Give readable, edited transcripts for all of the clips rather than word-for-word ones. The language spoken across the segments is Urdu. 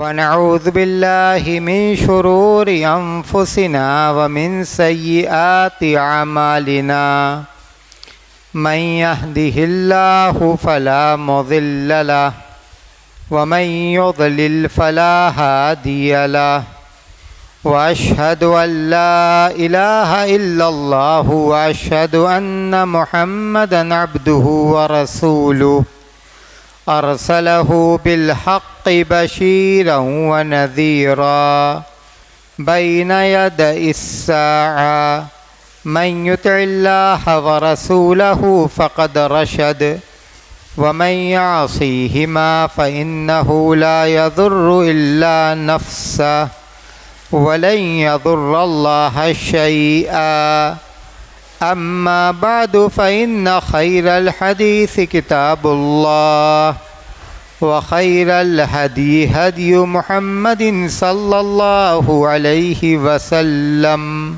ونعوذ بالله من شرور أنفسنا ومن سيئات أعمالنا من يهده الله فلا مضل له ومن يضلل فلا هادي له وأشهد أن لا إله إلا الله وأشهد أن محمدًا عبده ورسوله أرسله بالحق بشيرا ونذيرا بين يدي الساعة من يطع الله ورسوله فقد رشد ومن يعصيهما فإنه لا يضر إلا نفسه ولن يضر الله شيئا أما بعد فإن خير الحديث كتاب الله وخير الهدي هدي محمد صلى الله عليه وسلم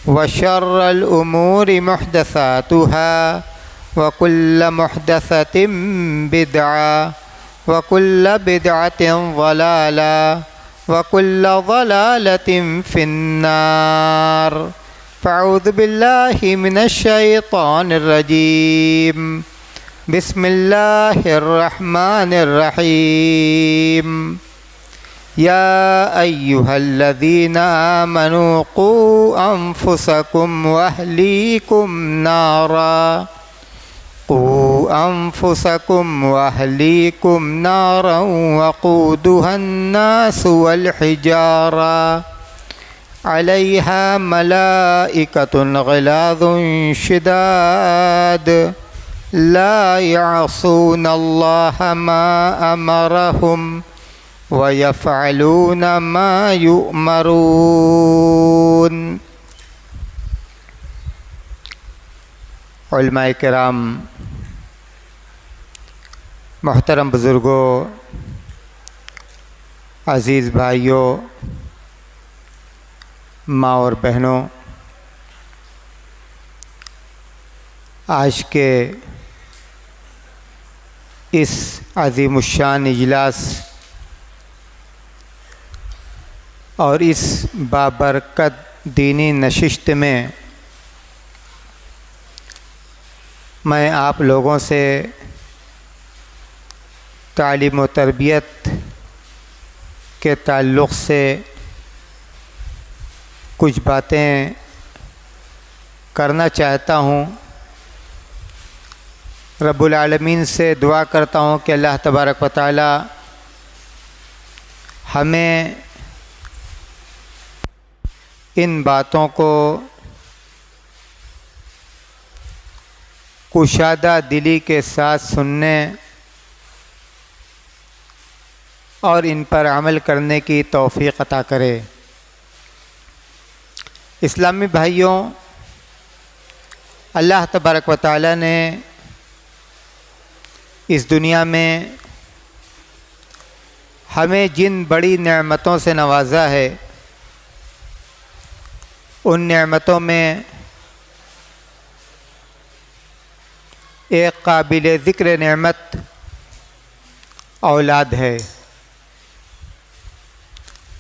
وشر الأمور محدثاتها وكل محدثة بدعة وكل بدعة ضلالة وكل ضلالة في النار فأعوذ بالله من الشيطان الرجيم بسم الله الرحمن الرحيم يا أيها الذين آمنوا قوا أنفسكم وأهليكم نارا وقودها الناس والحجارة عليها ملائكة غلاظ شداد لا يعصون الله ما أمرهم ويفعلون ما يؤمرون۔ علماء کرام، محترم بزرگوں، عزیز بھائیوں، ماں اور بہنوں، آج کے اس عظیم الشان اجلاس اور اس بابرکت دینی نشست میں میں آپ لوگوں سے تعلیم و تربیت کے تعلق سے کچھ باتیں کرنا چاہتا ہوں۔ رب العالمین سے دعا کرتا ہوں کہ اللہ تبارک و تعالی ہمیں ان باتوں کو کشادہ دلی کے ساتھ سننے اور ان پر عمل کرنے کی توفیق عطا کرے۔ اسلامی بھائیوں، اللہ تبارک و تعالی نے اس دنیا میں ہمیں جن بڑی نعمتوں سے نوازا ہے، ان نعمتوں میں ایک قابل ذکر نعمت اولاد ہے۔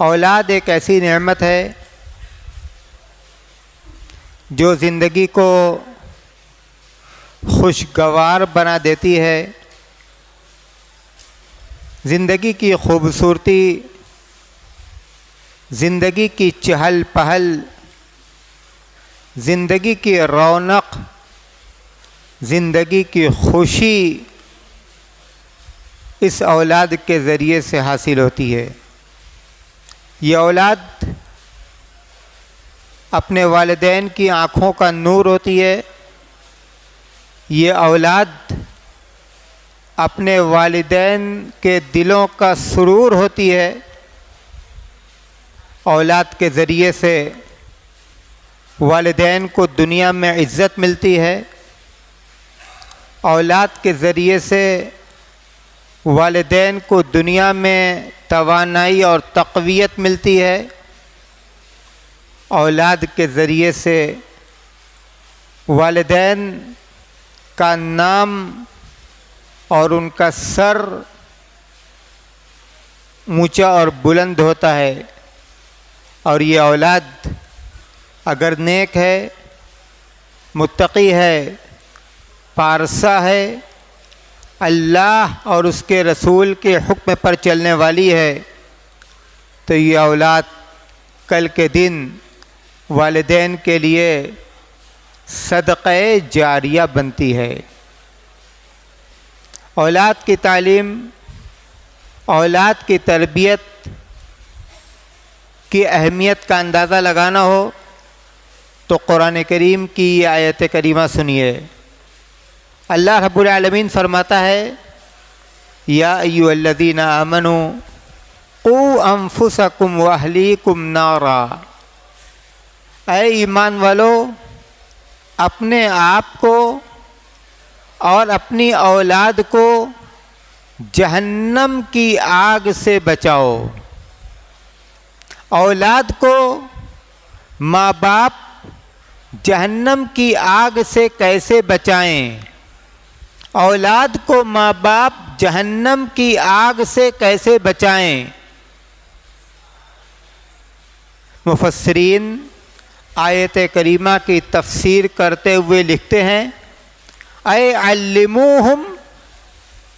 اولاد ایک ایسی نعمت ہے جو زندگی کو خوشگوار بنا دیتی ہے، زندگی کی خوبصورتی، زندگی کی چہل پہل، زندگی کی رونق، زندگی کی خوشی اس اولاد کے ذریعے سے حاصل ہوتی ہے۔ یہ اولاد اپنے والدین کی آنکھوں کا نور ہوتی ہے، یہ اولاد اپنے والدین کے دلوں کا سرور ہوتی ہے۔ اولاد کے ذریعے سے والدین کو دنیا میں عزت ملتی ہے، اولاد کے ذریعے سے والدین کو دنیا میں توانائی اور تقویت ملتی ہے، اولاد کے ذریعے سے والدین کا نام اور ان کا سر اونچا اور بلند ہوتا ہے، اور یہ اولاد اگر نیک ہے، متقی ہے، پارسا ہے، اللہ اور اس کے رسول کے حکم پر چلنے والی ہے، تو یہ اولاد کل کے دن والدین کے لیے صدقہ جاریہ بنتی ہے۔ اولاد کی تعلیم، اولاد کی تربیت کی اہمیت کا اندازہ لگانا ہو تو قرآن کریم کی یہ آیت کریمہ سنیے۔ اللہ رب العالمین فرماتا ہے، یا ایھا الذین آمنوا قوا انفسکم واہلیکم نارا، اے ایمان والو اپنے آپ کو اور اپنی اولاد کو جہنم کی آگ سے بچاؤ۔ اولاد کو ماں باپ جہنم کی آگ سے کیسے بچائیں؟ اولاد کو ماں باپ جہنم کی آگ سے کیسے بچائیں؟ مفسرین آیت کریمہ کی تفسیر کرتے ہوئے لکھتے ہیں، اے علموہم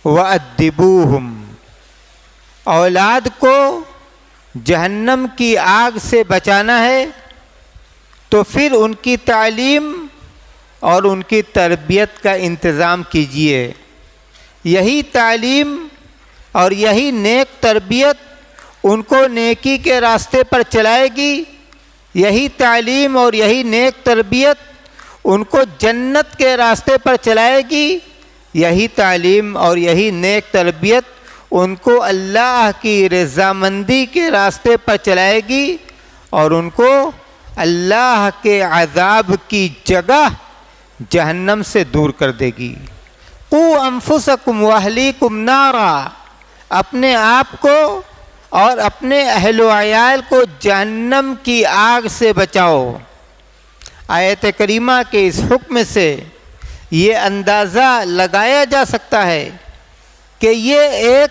وادبوہم، اولاد کو جہنم کی آگ سے بچانا ہے تو پھر ان کی تعلیم اور ان کی تربیت کا انتظام کیجیے۔ یہی تعلیم اور یہی نیک تربیت ان کو نیکی کے راستے پر چلائے گی، یہی تعلیم اور یہی نیک تربیت ان کو جنت کے راستے پر چلائے گی، یہی تعلیم اور یہی نیک تربیت ان کو اللہ کی رضامندی کے راستے پر چلائے گی اور ان کو اللہ کے عذاب کی جگہ جہنم سے دور کر دے گی۔ قوا انفسکم واہلیکم نارا، اپنے آپ کو اور اپنے اہل و عیال کو جہنم کی آگ سے بچاؤ۔ آیت کریمہ کے اس حکم سے یہ اندازہ لگایا جا سکتا ہے کہ یہ ایک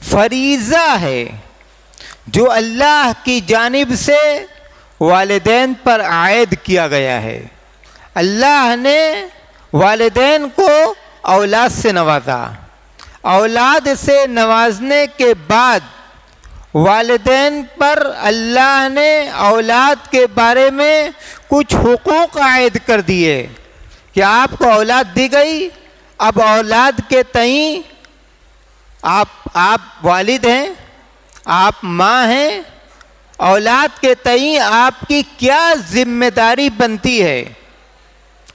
فریضہ ہے جو اللہ کی جانب سے والدین پر عائد کیا گیا ہے۔ اللہ نے والدین کو اولاد سے نوازا، اولاد سے نوازنے کے بعد والدین پر اللہ نے اولاد کے بارے میں کچھ حقوق عائد کر دیے کہ آپ کو اولاد دی گئی، اب اولاد کے تئیں آپ والد ہیں، آپ ماں ہیں، اولاد کے تئیں آپ کی کیا ذمہ داری بنتی ہے؟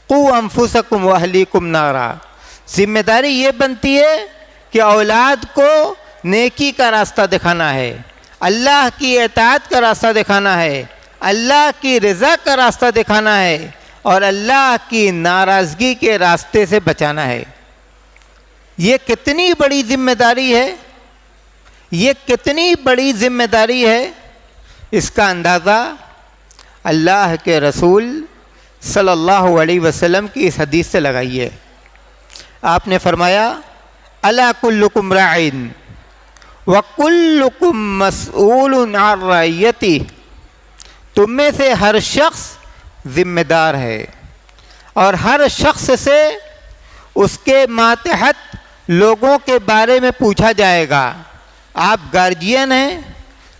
قوا انفسکم واہلیکم نارا، ذمہ داری یہ بنتی ہے کہ اولاد کو نیکی کا راستہ دکھانا ہے، اللہ کی اطاعت کا راستہ دکھانا ہے، اللہ کی رضا کا راستہ دکھانا ہے اور اللہ کی ناراضگی کے راستے سے بچانا ہے۔ یہ کتنی بڑی ذمہ داری ہے، یہ کتنی بڑی ذمہ داری ہے، اس کا اندازہ اللہ کے رسول صلی اللہ علیہ وسلم کی اس حدیث سے لگائیے۔ آپ نے فرمایا، الا کلکم راعٍ وکلکم مسئول عن رعیتہ، تم میں سے ہر شخص ذمہ دار ہے اور ہر شخص سے اس کے ماتحت لوگوں کے بارے میں پوچھا جائے گا۔ آپ گارجین ہیں،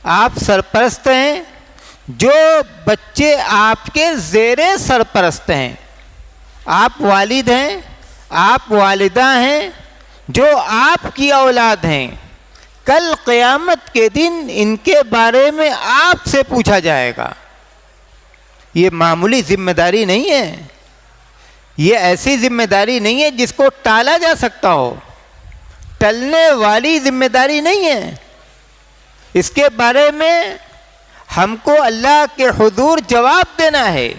آپ سرپرست ہیں، جو بچے آپ کے زیر سرپرست ہیں، آپ والد ہیں، آپ والدہ ہیں، جو آپ کی اولاد ہیں، کل قیامت کے دن ان کے بارے میں آپ سے پوچھا جائے گا۔ یہ معمولی ذمہ داری نہیں ہے، یہ ایسی ذمہ داری نہیں ہے جس کو ٹالا جا سکتا ہو، ٹلنے والی ذمہ داری نہیں ہے۔ اس کے بارے میں ہم کو اللہ کے حضور جواب دینا ہے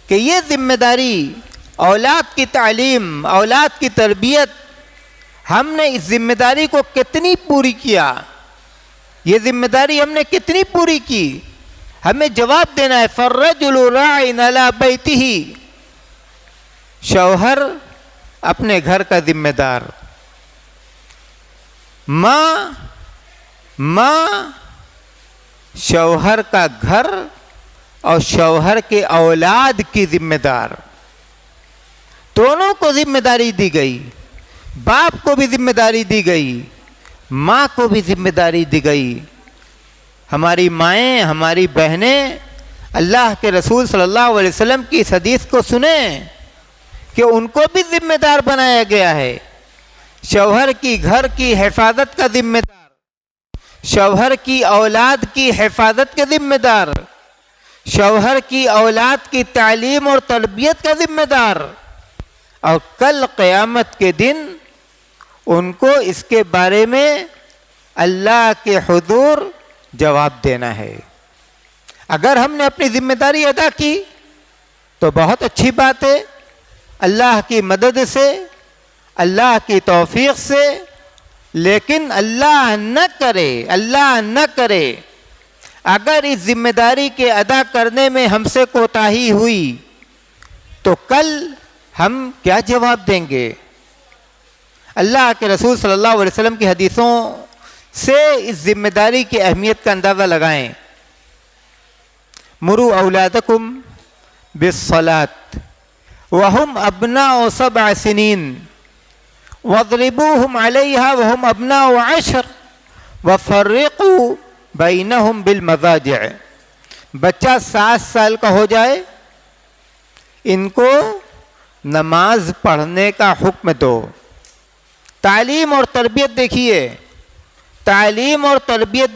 کہ یہ ذمہ داری، اولاد کی تعلیم، اولاد کی تربیت، ہم نے اس ذمہ داری کو کتنی پوری کیا، یہ ذمہ داری ہم نے کتنی پوری کی، ہمیں جواب دینا ہے۔ فالرجل راع علی بیتہ، شوہر اپنے گھر کا ذمہ دار، ماں ماں شوہر کا گھر اور شوہر کے اولاد کی ذمہ دار، دونوں کو ذمہ داری دی گئی، باپ کو بھی ذمہ داری دی گئی، ماں کو بھی ذمہ داری دی گئی۔ ہماری مائیں، ہماری بہنیں اللہ کے رسول صلی اللہ علیہ وسلم کی اس حدیث کو سنیں کہ ان کو بھی ذمہ دار بنایا گیا ہے، شوہر کی گھر کی حفاظت کا ذمہ دار، شوہر کی اولاد کی حفاظت کا ذمہ دار، شوہر کی اولاد کی تعلیم اور تربیت کا ذمہ دار، اور کل قیامت کے دن ان کو اس کے بارے میں اللہ کے حضور جواب دینا ہے۔ اگر ہم نے اپنی ذمہ داری ادا کی تو بہت اچھی بات ہے، اللہ کی مدد سے، اللہ کی توفیق سے، لیکن اللہ نہ کرے اگر اس ذمہ داری کے ادا کرنے میں ہم سے کوتاہی ہوئی تو کل ہم کیا جواب دیں گے؟ اللہ کے رسول صلی اللہ علیہ وسلم کی حدیثوں سے اس ذمہ داری کی اہمیت کا اندازہ لگائیں۔ مروا اولادکم بالصلاۃ وہم ابناء 7 سنین واضربوہم علیہا وہم ابناء 10 وفرقوا بینہم بالمضاجع۔ بچہ 7 سال کا ہو جائے، ان کو نماز پڑھنے کا حکم دو۔ تعلیم اور تربیت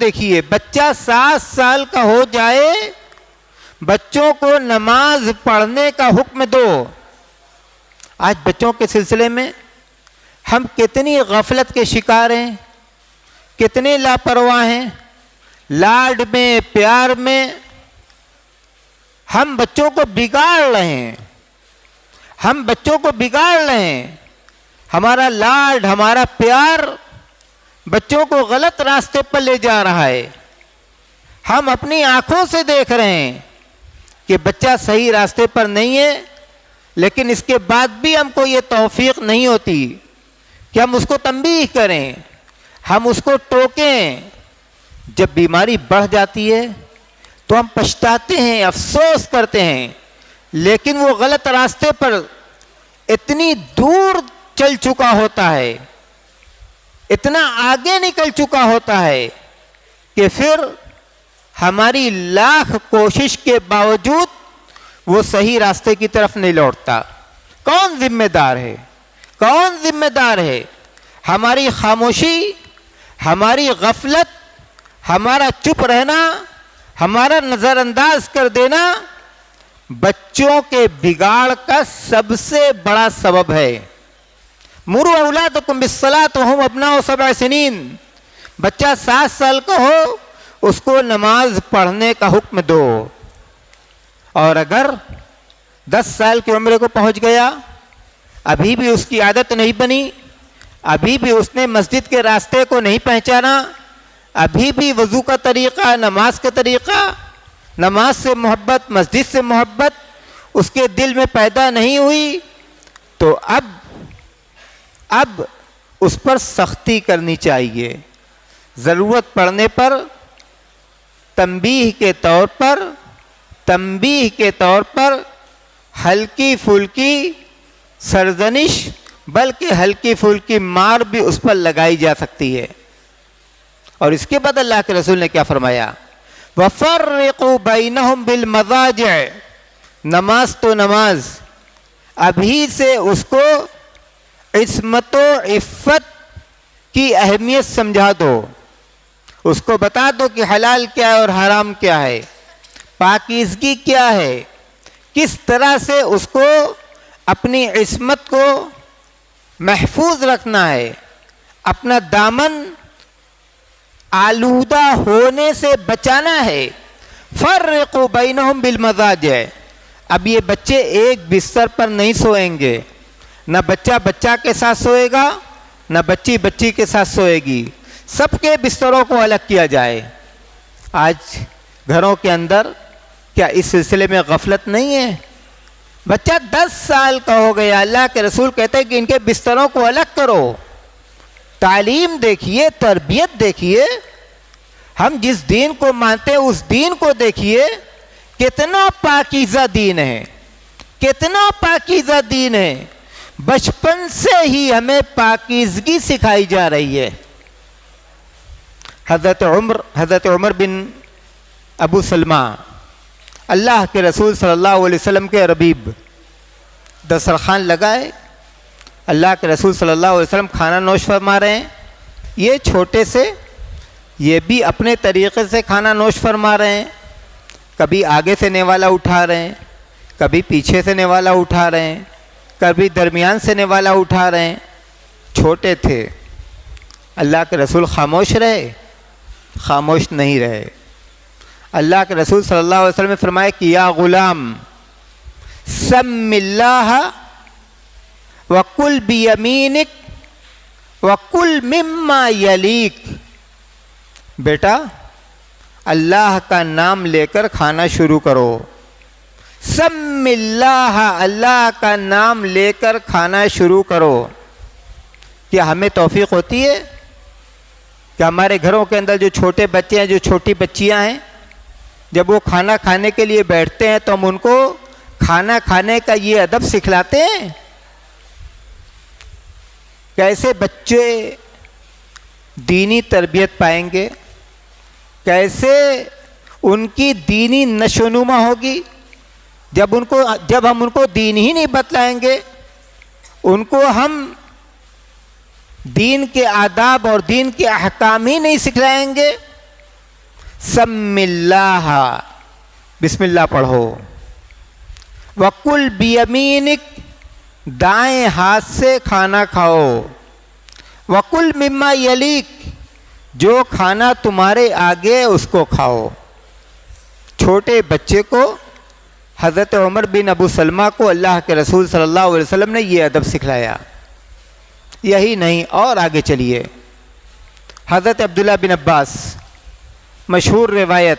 دیکھیے، بچہ 7 سال کا ہو جائے، بچوں کو نماز پڑھنے کا حکم دو۔ آج بچوں کے سلسلے میں ہم کتنی غفلت کے شکار ہیں، کتنے لاپرواہ ہیں، لاڈ میں، پیار میں ہم بچوں کو بگاڑ رہے ہیں، ہمارا لاڈ، ہمارا پیار بچوں کو غلط راستے پر لے جا رہا ہے۔ ہم اپنی آنکھوں سے دیکھ رہے ہیں کہ بچہ صحیح راستے پر نہیں ہے، لیکن اس کے بعد بھی ہم کو یہ توفیق نہیں ہوتی کہ ہم اس کو تنبیہ کریں، ہم اس کو ٹوکیں۔ جب بیماری بڑھ جاتی ہے تو ہم پچھتاتے ہیں، افسوس کرتے ہیں، لیکن وہ غلط راستے پر اتنی دور چل چکا ہوتا ہے، اتنا آگے نکل چکا ہوتا ہے کہ پھر ہماری لاکھ کوشش کے باوجود وہ صحیح راستے کی طرف نہیں لوٹتا۔ کون ذمہ دار ہے؟ ہماری خاموشی، ہماری غفلت، ہمارا چپ رہنا، ہمارا نظر انداز کر دینا بچوں کے بگاڑ کا سب سے بڑا سبب ہے۔ مروا اولادکم بالصلاۃ وہم ابناء 7 سنین۔ بچہ 7 سال کا ہو، اس کو نماز پڑھنے کا حکم دو، اور اگر 10 سال کی عمر کو پہنچ گیا، ابھی بھی اس کی عادت نہیں بنی، ابھی بھی اس نے مسجد کے راستے کو نہیں پہچانا، ابھی بھی وضو کا طریقہ، نماز کا طریقہ، نماز سے محبت، مسجد سے محبت اس کے دل میں پیدا نہیں ہوئی، تو اب اس پر سختی کرنی چاہیے۔ ضرورت پڑنے پر تنبیہ کے طور پر ہلکی پھلکی سرزنش، بلکہ ہلکی پھلکی مار بھی اس پر لگائی جا سکتی ہے۔ اور اس کے بعد اللہ کے رسول نے کیا فرمایا؟ وَفَرِّقُوا بَيْنَهُمْ بِالْمَضَاجِعِ۔ نماز تو نماز، ابھی سے اس کو عصمت و عفت کی اہمیت سمجھا دو، اس کو بتا دو کہ حلال کیا ہے اور حرام کیا ہے، پاکیزگی کیا ہے، کس طرح سے اس کو اپنی عصمت کو محفوظ رکھنا ہے، اپنا دامن آلودہ ہونے سے بچانا ہے۔ فرقوا بینہم بالمضاجع۔ اب یہ بچے ایک بستر پر نہیں سوئیں گے، نہ بچہ کے ساتھ سوئے گا، نہ بچی کے ساتھ سوئے گی، سب کے بستروں کو الگ کیا جائے۔ آج گھروں کے اندر کیا اس سلسلے میں غفلت نہیں ہے؟ بچہ 10 سال کا ہو گیا، اللہ کے رسول کہتے ہیں کہ ان کے بستروں کو الگ کرو۔ تعلیم دیکھیے، تربیت دیکھیے ہم جس دین کو مانتے ہیں اس دین کو دیکھیے کتنا پاکیزہ دین ہے، کتنا پاکیزہ دین ہے. بچپن سے ہی ہمیں پاکیزگی سکھائی جا رہی ہے. حضرت عمر بن ابو سلمہ اللہ کے رسول صلی اللہ علیہ وسلم کے ربیب، دسترخوان لگائے، اللہ کے رسول صلی اللہ علیہ وسلم کھانا نوش فرما رہے ہیں. یہ چھوٹے سے یہ بھی اپنے طریقے سے کھانا نوش فرما رہے ہیں. کبھی آگے سے نوالا اٹھا رہے ہیں، کبھی پیچھے سے نوالا اٹھا رہے ہیں، کبھی درمیان سے نوالا اٹھا رہے ہیں. چھوٹے تھے. اللہ کے رسول خاموش رہے؟ خاموش نہیں رہے. اللہ کے رسول صلی اللہ علیہ وسلم نے فرمایا کہ یا غلام سم اللہ وکل بیمینک وکل مما یلیک. بیٹا اللہ کا نام لے کر کھانا شروع کرو. سم اللہ، اللہ کا نام لے کر کھانا شروع کرو. کیا ہمیں توفیق ہوتی ہے کہ ہمارے گھروں کے اندر جو چھوٹے بچے ہیں، جو چھوٹی بچیاں ہیں، جب وہ کھانا کھانے کے لیے بیٹھتے ہیں تو ہم ان کو کھانا کھانے کا یہ ادب سکھلاتے ہیں؟ کیسے بچے دینی تربیت پائیں گے؟ کیسے ان کی دینی نشوونما ہوگی جب ہم ان کو دین ہی نہیں بتلائیں گے، ان کو ہم دین کے آداب اور دین کے احکام ہی نہیں سکھلائیں گے. سم اللہ، بسم اللہ پڑھو. وکل بیمینک، دائیں ہاتھ سے کھانا کھاؤ. وکل مما یلیک، جو کھانا تمہارے آگے اس کو کھاؤ. چھوٹے بچے کو، حضرت عمر بن ابو سلمہ کو اللہ کے رسول صلی اللہ علیہ وسلم نے یہ ادب سکھلایا. یہی نہیں، اور آگے چلیے. حضرت عبداللہ بن عباس، مشہور روایت،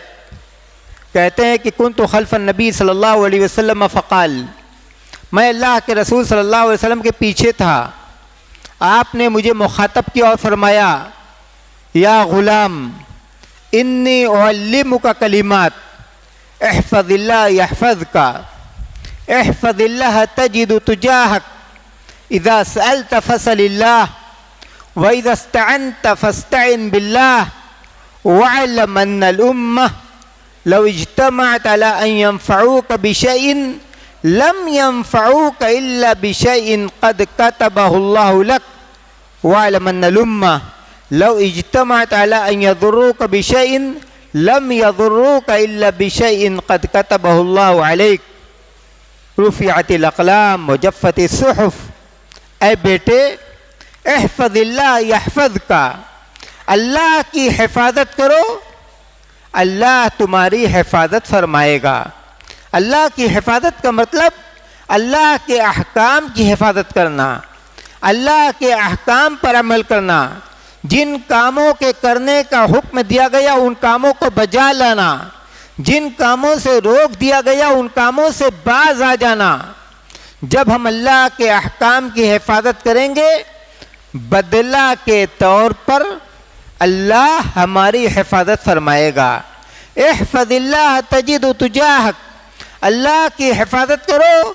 کہتے ہیں کہ کنت خلف النبی صلی اللہ علیہ وسلم فقال، میں اللہ کے رسول صلی اللہ علیہ وسلم کے پیچھے تھا، آپ نے مجھے مخاطب کیا اور فرمایا یا غلام انی اعلمک کلمات احفظ اللہ یحفظک احفظ اللہ تجد تجاہک اذا سألت فسل اللہ واذا استعنت فاستعن باللہ واعلم ان الامة لو اجتمعت على ان ينفعوك بشيء لم ينفعوك الا بشيء قد كتبه الله لك واعلم ان الامة لو اجتمعت على ان يضروك بشيء لم يضروك الا بشيء قد كتبه الله عليك رفعت الاقلام وجفت الصحف. اے بیٹے، احفظ اللہ یحفظک، اللہ کی حفاظت کرو، اللہ تمہاری حفاظت فرمائے گا. اللہ کی حفاظت کا مطلب اللہ کے احکام کی حفاظت کرنا، اللہ کے احکام پر عمل کرنا، جن کاموں کے کرنے کا حکم دیا گیا ان کاموں کو بجا لانا، جن کاموں سے روک دیا گیا ان کاموں سے باز آ جانا. جب ہم اللہ کے احکام کی حفاظت کریں گے، بدلہ کے طور پر اللہ ہماری حفاظت فرمائے گا. احفظ اللہ تجد تجاہک، اللہ کی حفاظت کرو،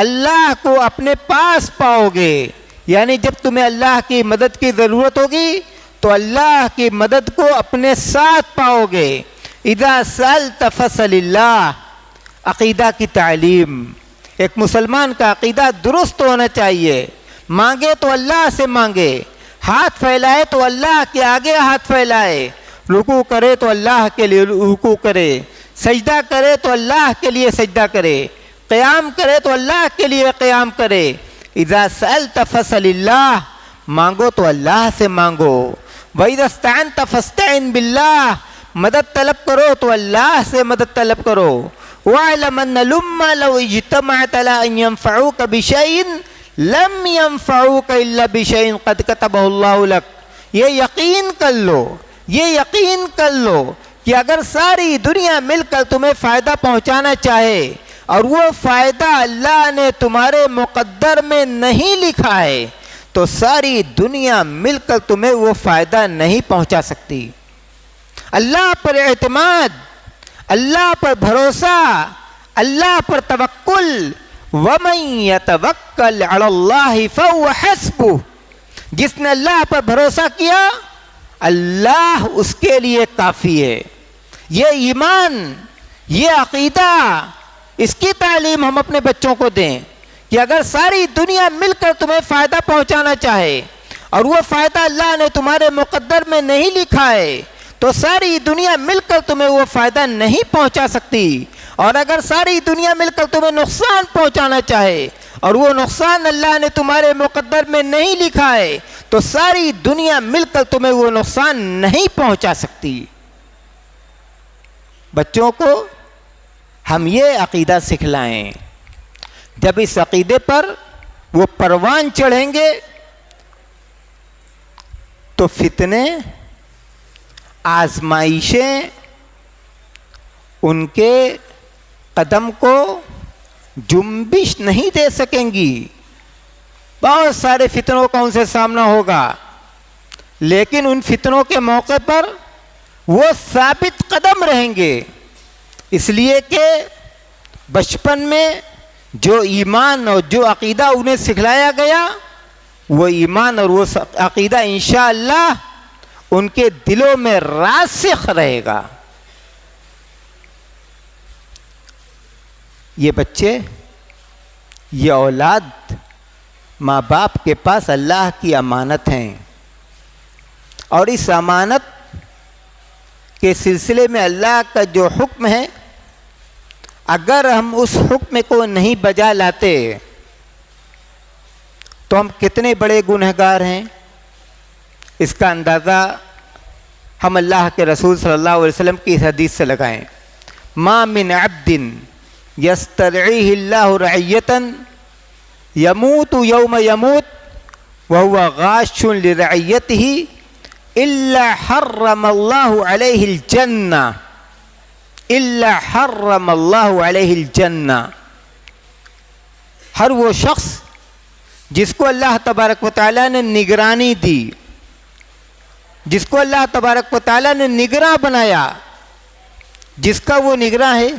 اللہ کو اپنے پاس پاؤ گے. یعنی جب تمہیں اللہ کی مدد کی ضرورت ہوگی تو اللہ کی مدد کو اپنے ساتھ پاؤ گے. اذا سألت فسل اللہ، عقیدہ کی تعلیم. ایک مسلمان کا عقیدہ درست ہونا چاہیے. مانگے تو اللہ سے مانگے، ہاتھ پھیلائے تو اللہ کے آگے ہاتھ پھیلائے، رکوع کرے تو اللہ کے لیے رکوع کرے، سجدہ کرے تو اللہ کے لیے سجدہ کرے، قیام کرے تو اللہ کے لیے قیام کرے. اذا سألت فسل اللہ، مانگو تو اللہ سے مانگو. وَإِذَا اسْتَعَنْتَ فَاسْتَعِنْ بِاللَّهِ، مدد طلب کرو تو اللہ سے مدد طلب کرو. وَاعْلَمْ أَنَّ الْأُمَّةَ لَوْ اجْتَمَعَتْ عَلَىٰ أَن يَنفَعُوكَ بِشَيْءٍ لَمْ يَنفَعُوكَ إِلَّا بِشَيْءٍ قَدْ كَتَبَهُ اللَّهُ لَكَ. یہ یقین کر لو، یہ یقین کر لو کہ اگر ساری دنیا مل کر تمہیں فائدہ پہنچانا چاہے اور وہ فائدہ اللہ نے تمہارے مقدر میں نہیں لکھا ہے تو ساری دنیا مل کر تمہیں وہ فائدہ نہیں پہنچا سکتی. اللہ پر اعتماد، اللہ پر بھروسہ، اللہ پر توکل. وَمَن يَتَوَكَّلْ عَلَى اللَّهِ فَهُوَ حَسْبُهُ، جس نے اللہ پر بھروسہ کیا اللہ اس کے لیے کافی ہے. یہ ایمان، یہ عقیدہ، اس کی تعلیم ہم اپنے بچوں کو دیں کہ اگر ساری دنیا مل کر تمہیں فائدہ پہنچانا چاہے اور وہ فائدہ اللہ نے تمہارے مقدر میں نہیں لکھا ہے تو ساری دنیا مل کر تمہیں وہ فائدہ نہیں پہنچا سکتی. اور اگر ساری دنیا مل کر تمہیں نقصان پہنچانا چاہے اور وہ نقصان اللہ نے تمہارے مقدر میں نہیں لکھا ہے تو ساری دنیا مل کر تمہیں وہ نقصان نہیں پہنچا سکتی. بچوں کو ہم یہ عقیدہ سکھلائیں. جب اس عقیدے پر وہ پروان چڑھیں گے تو فتنے، آزمائشیں ان کے قدم کو جنبش نہیں دے سکیں گی. بہت سارے فتنوں کا ان سے سامنا ہوگا لیکن ان فتنوں کے موقع پر وہ ثابت قدم رہیں گے، اس لیے کہ بچپن میں جو ایمان اور جو عقیدہ انہیں سکھلایا گیا وہ ایمان اور وہ عقیدہ انشاءاللہ ان کے دلوں میں راسخ رہے گا. یہ بچے، یہ اولاد ماں باپ کے پاس اللہ کی امانت ہیں اور اس امانت کے سلسلے میں اللہ کا جو حکم ہے اگر ہم اس حکم کو نہیں بجا لاتے تو ہم کتنے بڑے گنہگار ہیں. اس کا اندازہ ہم اللہ کے رسول صلی اللہ علیہ وسلم کی اس حدیث سے لگائیں. ما من عبد یسترعیہ اللہ رعیۃ یموت یوم یموت وهو غاش لرعیتہ الا حرم اللہ علیہ الجنہ، الا حرم اللہ علیہ الجنہ. ہر وہ شخص جس کو اللہ تبارک و تعالیٰ نے نگرانی دی، جس کو اللہ تبارک و تعالیٰ نے نگراں بنایا، جس کا وہ نگراں ہے،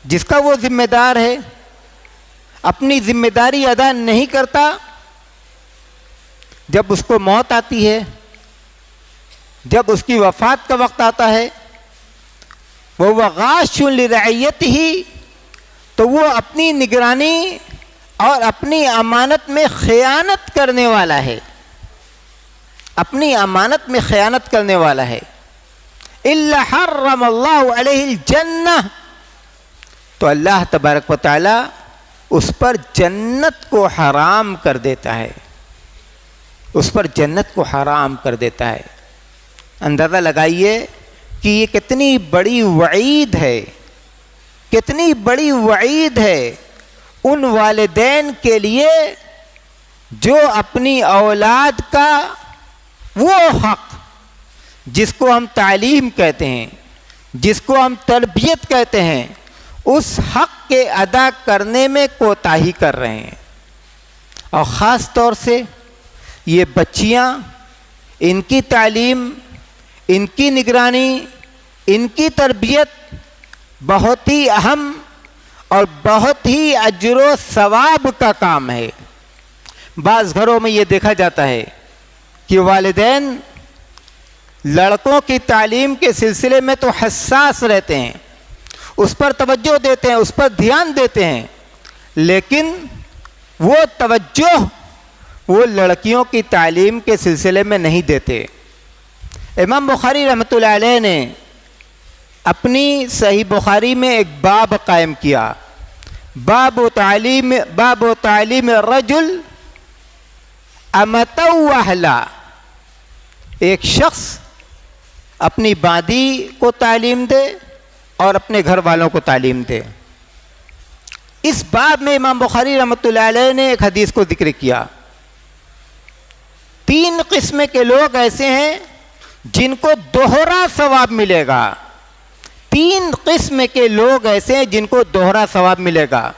جس کا وہ ذمہ دار ہے، اپنی ذمہ داری ادا نہیں کرتا، جب اس کو موت آتی ہے، جب اس کی وفات کا وقت آتا ہے، وہ غاش لرعیتہ، تو وہ اپنی نگرانی اور اپنی امانت میں خیانت کرنے والا ہے، اپنی امانت میں خیانت کرنے والا ہے. الا حرم اللہ علیہ الجنہ، تو اللہ تبارک و تعالی اس پر جنت کو حرام کر دیتا ہے، اس پر جنت کو حرام کر دیتا ہے. اندازہ لگائیے کہ یہ کتنی بڑی وعید ہے، کتنی بڑی وعید ہے ان والدین کے لیے جو اپنی اولاد کا وہ حق جس کو ہم تعلیم کہتے ہیں، جس کو ہم تربیت کہتے ہیں، اس حق کے ادا کرنے میں کوتاہی کر رہے ہیں. اور خاص طور سے یہ بچیاں، ان کی تعلیم، ان کی نگرانی، ان کی تربیت بہت ہی اہم اور بہت ہی اجر و ثواب کا کام ہے. بعض گھروں میں یہ دیکھا جاتا ہے کہ والدین لڑکوں کی تعلیم کے سلسلے میں تو حساس رہتے ہیں، اس پر توجہ دیتے ہیں، اس پر دھیان دیتے ہیں، لیکن وہ توجہ وہ لڑکیوں کی تعلیم کے سلسلے میں نہیں دیتے. امام بخاری رحمۃ اللہ علیہ نے اپنی صحیح بخاری میں ایک باب قائم کیا، باب تعلیم الرجل امۃ واہلا. ایک شخص اپنی باندی کو تعلیم دے اور اپنے گھر والوں کو تعلیم دے. اس باب میں امام بخاری رحمۃ اللہ علیہ نے ایک حدیث کو ذکر کیا. 3 قسم کے لوگ ایسے ہیں جن کو دوہرا ثواب ملے گا. 3 قسم کے لوگ ایسے ہیں جن کو دوہرا ثواب ملے گا.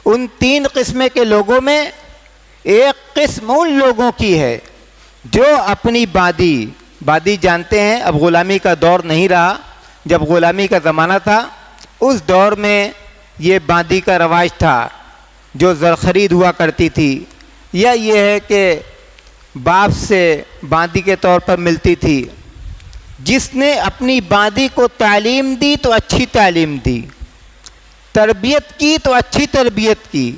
ان 3 قسم کے لوگوں میں ایک قسم ان لوگوں کی ہے جو اپنی باندی باندی جانتے ہیں اب غلامی کا دور نہیں رہا، جب غلامی کا زمانہ تھا اس دور میں یہ باندی کا رواج تھا جو زر خرید ہوا کرتی تھی، یا یہ ہے کہ باپ سے باندی کے طور پر ملتی تھی۔ جس نے اپنی باندی کو تعلیم دی تو اچھی تعلیم دی، تربیت کی تو اچھی تربیت کی،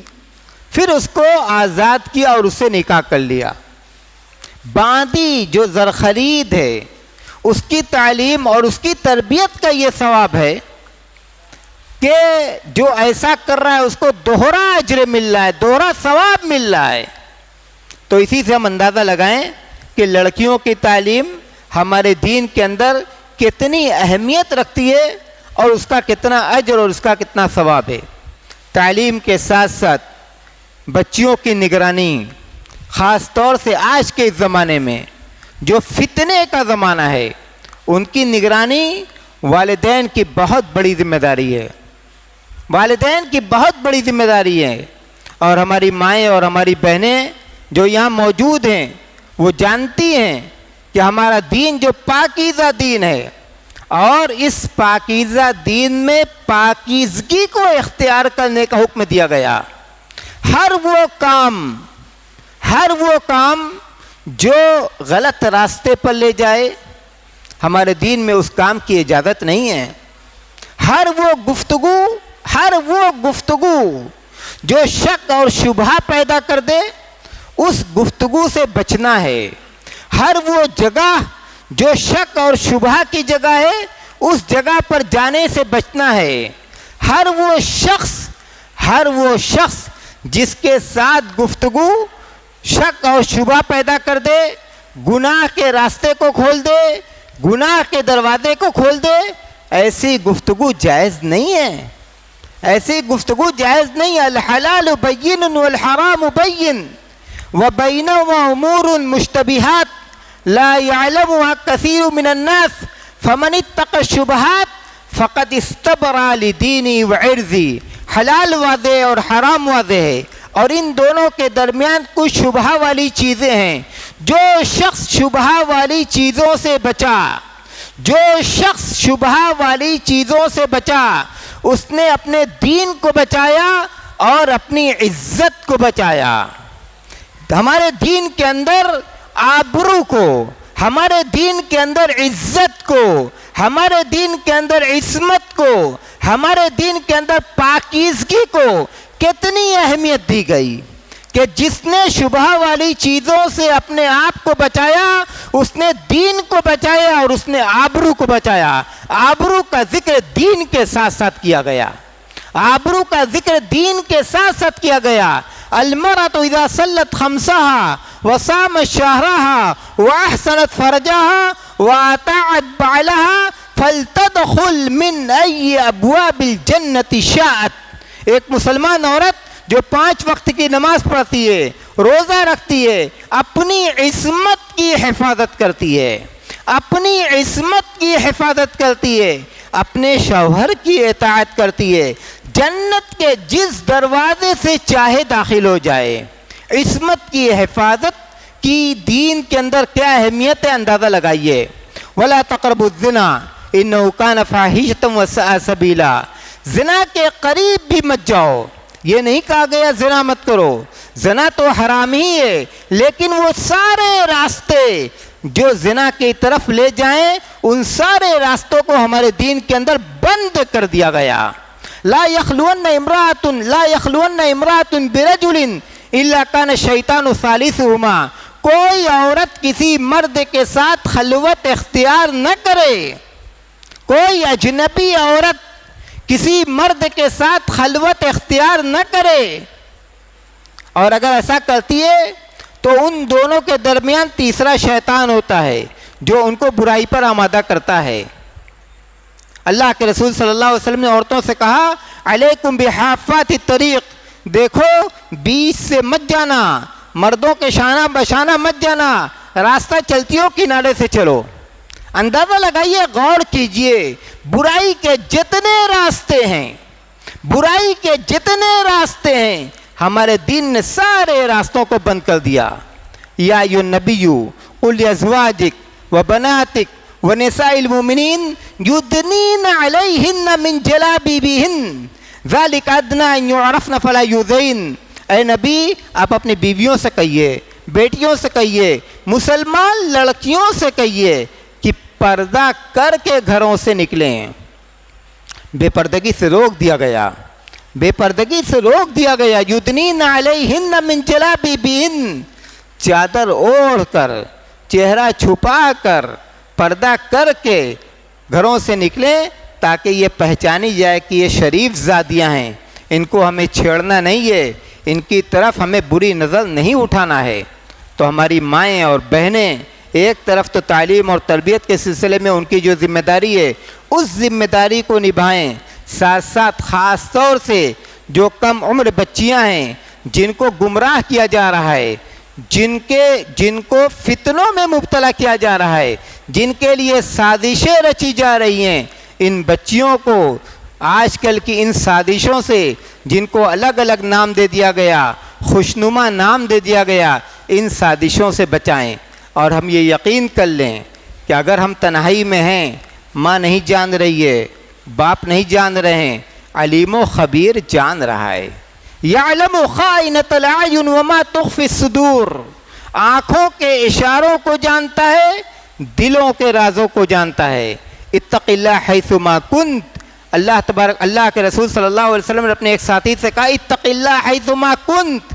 پھر اس کو آزاد کیا اور اس سے نکاح کر لیا۔ باندی جو زر خرید ہے اس کی تعلیم اور اس کی تربیت کا یہ ثواب ہے کہ جو ایسا کر رہا ہے اس کو دوہرا اجر مل رہا ہے، دوہرا ثواب مل رہا ہے۔ تو اسی سے ہم اندازہ لگائیں کہ لڑکیوں کی تعلیم ہمارے دین کے اندر کتنی اہمیت رکھتی ہے اور اس کا کتنا اجر اور اس کا کتنا ثواب ہے۔ تعلیم کے ساتھ ساتھ بچیوں کی نگرانی، خاص طور سے آج کے اس زمانے میں جو فتنے کا زمانہ ہے، ان کی نگرانی والدین کی بہت بڑی ذمہ داری ہے، والدین کی بہت بڑی ذمہ داری ہے۔ اور ہماری مائیں اور ہماری بہنیں جو یہاں موجود ہیں وہ جانتی ہیں کہ ہمارا دین جو پاکیزہ دین ہے، اور اس پاکیزہ دین میں پاکیزگی کو اختیار کرنے کا حکم دیا گیا۔ ہر وہ کام جو غلط راستے پر لے جائے ہمارے دین میں اس کام کی اجازت نہیں ہے۔ ہر وہ گفتگو جو شک اور شبہہ پیدا کر دے اس گفتگو سے بچنا ہے۔ ہر وہ جگہ جو شک اور شبہہ کی جگہ ہے اس جگہ پر جانے سے بچنا ہے۔ ہر وہ شخص جس کے ساتھ گفتگو شک اور شبہہ پیدا کر دے، گناہ کے راستے کو کھول دے، گناہ کے دروازے کو کھول دے، ایسی گفتگو جائز نہیں ہے، ایسی گفتگو جائز نہیں ہے۔ الحلال بین والحرام بین وبینہما امور مشتبہات لا يعلمها كثير من الناس فمن اتقى الشبہات فقد استبرأ لدینی وعرضی۔ حلال واضح اور حرام واضح ہے، اور ان دونوں کے درمیان کچھ شبہہ والی چیزیں ہیں۔ جو شخص شبہہ والی چیزوں سے بچا، اس نے اپنے دین کو بچایا اور اپنی عزت کو بچایا۔ ہمارے دین کے اندر آبرو کو، ہمارے دین کے اندر عزت کو، ہمارے دین کے اندر عصمت کو، ہمارے دین کے اندر پاکیزگی کو کتنی اہمیت دی گئی کہ جس نے شبہ والی چیزوں سے اپنے آپ کو بچایا اس نے دین کو بچایا اور اس نے آبرو کو بچایا۔ آبرو کا ذکر دین کے ساتھ ساتھ کیا گیا، آبرو کا ذکر دین کے ساتھ ساتھ کیا گیا۔ المرأة اذا صلت خمسها وصامت شهرها واحسنت فرجها واطاعت بعلها فلتدخل من ای ابواب الجنة شاءت۔ ایک مسلمان عورت جو 5 وقت کی نماز پڑھتی ہے، روزہ رکھتی ہے، اپنی عصمت کی حفاظت کرتی ہے، اپنی عصمت کی حفاظت کرتی ہے، اپنے شوہر کی اطاعت کرتی ہے، جنت کے جس دروازے سے چاہے داخل ہو جائے۔ عصمت کی حفاظت کی دین کے اندر کیا اہمیت ہے اندازہ لگائیے۔ وَلَا تَقْرَبُوا الزِّنَا إِنَّهُ كَانَ فَاحِشَةً وَسَاءَ سَبِيلًا۔ زنا کے قریب بھی مت جاؤ، یہ نہیں کہا گیا زنا مت کرو، زنا تو حرام ہی ہے، لیکن وہ سارے راستے جو زنا کی طرف لے جائیں ان سارے راستوں کو ہمارے دین کے اندر بند کر دیا گیا۔ لا يخلون امرأة برجل الا كان الشیطان ثالثهما۔ کوئی عورت کسی مرد کے ساتھ خلوت اختیار نہ کرے، کوئی اجنبی عورت کسی مرد کے ساتھ خلوت اختیار نہ کرے، اور اگر ایسا کرتی ہے تو ان دونوں کے درمیان تیسرا شیطان ہوتا ہے جو ان کو برائی پر آمادہ کرتا ہے۔ اللہ کے رسول صلی اللہ علیہ وسلم نے عورتوں سے کہا علیکم بحافات الطریق، دیکھو بیچ سے مت جانا، مردوں کے شانہ بشانہ مت جانا، راستہ چلتیوں کنارے سے چلو۔ اندازہ لگائیے، غور کیجئے، برائی کے جتنے راستے ہیں ہمارے دین نے سارے راستوں کو بند کر دیا۔ یا ایھا النبی قل لازواجک وبناتک ونساء المؤمنین یدنین علیہن من جلابیبہن ذالک ادنی ان یعرفن فلا یؤذین. اے نبی آپ اپنی بیویوں سے کہیے، بیٹیوں سے کہیے، مسلمان لڑکیوں سے کہیے کہ پردہ کر کے گھروں سے نکلیں. بے پردگی سے روک دیا گیا، بے پردگی سے روک دیا گیا. یدنین علیہن من جلابیبہن، چادر اوڑھ کر، چہرہ چھپا کر، پردہ کر کے گھروں سے نکلیں تاکہ یہ پہچانی جائے کہ یہ شریف زادیاں ہیں، ان کو ہمیں چھیڑنا نہیں ہے، ان کی طرف ہمیں بری نظر نہیں اٹھانا ہے. تو ہماری مائیں اور بہنیں ایک طرف تو تعلیم اور تربیت کے سلسلے میں ان کی جو ذمہ داری ہے اس ذمہ داری کو نبھائیں، ساتھ ساتھ خاص طور سے جو کم عمر بچیاں ہیں جن کو گمراہ کیا جا رہا ہے، جن کو فتنوں میں مبتلا کیا جا رہا ہے، جن کے لیے سازشیں رچی جا رہی ہیں، ان بچیوں کو آج کل کی ان سازشوں سے جن کو الگ الگ نام دے دیا گیا، خوشنما نام دے دیا گیا، ان سازشوں سے بچائیں. اور ہم یہ یقین کر لیں کہ اگر ہم تنہائی میں ہیں، ماں نہیں جان رہی ہے، باپ نہیں جان رہے ہیں، علیم و خبیر جان رہا ہے. یعلم خائنۃ الاعین وما تخفی الصدور، آنکھوں کے اشاروں کو جانتا ہے، دلوں کے رازوں کو جانتا ہے. اتق اللہ حیث ما کنت، اللہ کے رسول صلی اللہ علیہ وسلم نے اپنے ایک ساتھی سے کہا اتق اللہ حیث ما کنت،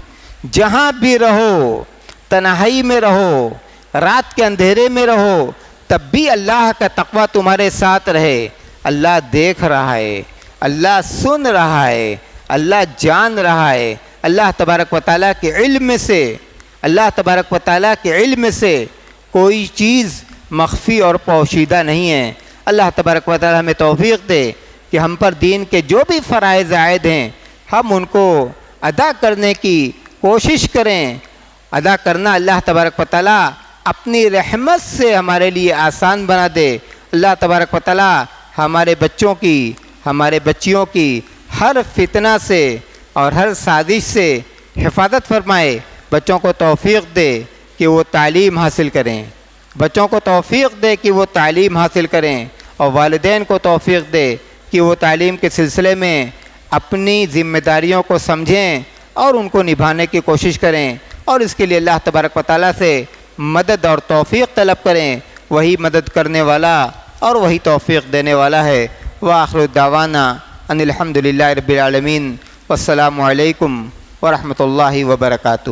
جہاں بھی رہو، تنہائی میں رہو، رات کے اندھیرے میں رہو، تب بھی اللہ کا تقوی تمہارے ساتھ رہے. اللہ دیکھ رہا ہے، اللہ سن رہا ہے، اللہ جان رہا ہے. اللہ تبارک و تعالیٰ کے علم سے، اللہ تبارک و تعالیٰ کے علم سے کوئی چیز مخفی اور پوشیدہ نہیں ہے. اللہ تبارک و تعالیٰ ہمیں توفیق دے کہ ہم پر دین کے جو بھی فرائض عائد ہیں ہم ان کو ادا کرنے کی کوشش کریں. ادا کرنا اللہ تبارک و تعالیٰ اپنی رحمت سے ہمارے لیے آسان بنا دے. اللہ تبارک و تعالیٰ ہمارے بچوں کی، ہمارے بچیوں کی ہر فتنہ سے اور ہر سازش سے حفاظت فرمائے. بچوں کو توفیق دے کہ وہ تعلیم حاصل کریں، بچوں کو توفیق دے کہ وہ تعلیم حاصل کریں، اور والدین کو توفیق دے کہ وہ تعلیم کے سلسلے میں اپنی ذمہ داریوں کو سمجھیں اور ان کو نبھانے کی کوشش کریں. اور اس کے لیے اللہ تبارک و تعالیٰ سے مدد اور توفیق طلب کریں. وہی مدد کرنے والا اور وہی توفیق دینے والا ہے. وآخر دعوانا ان الحمد للہ رب العالمین. والسلام علیکم ورحمۃ اللہ وبرکاتہ.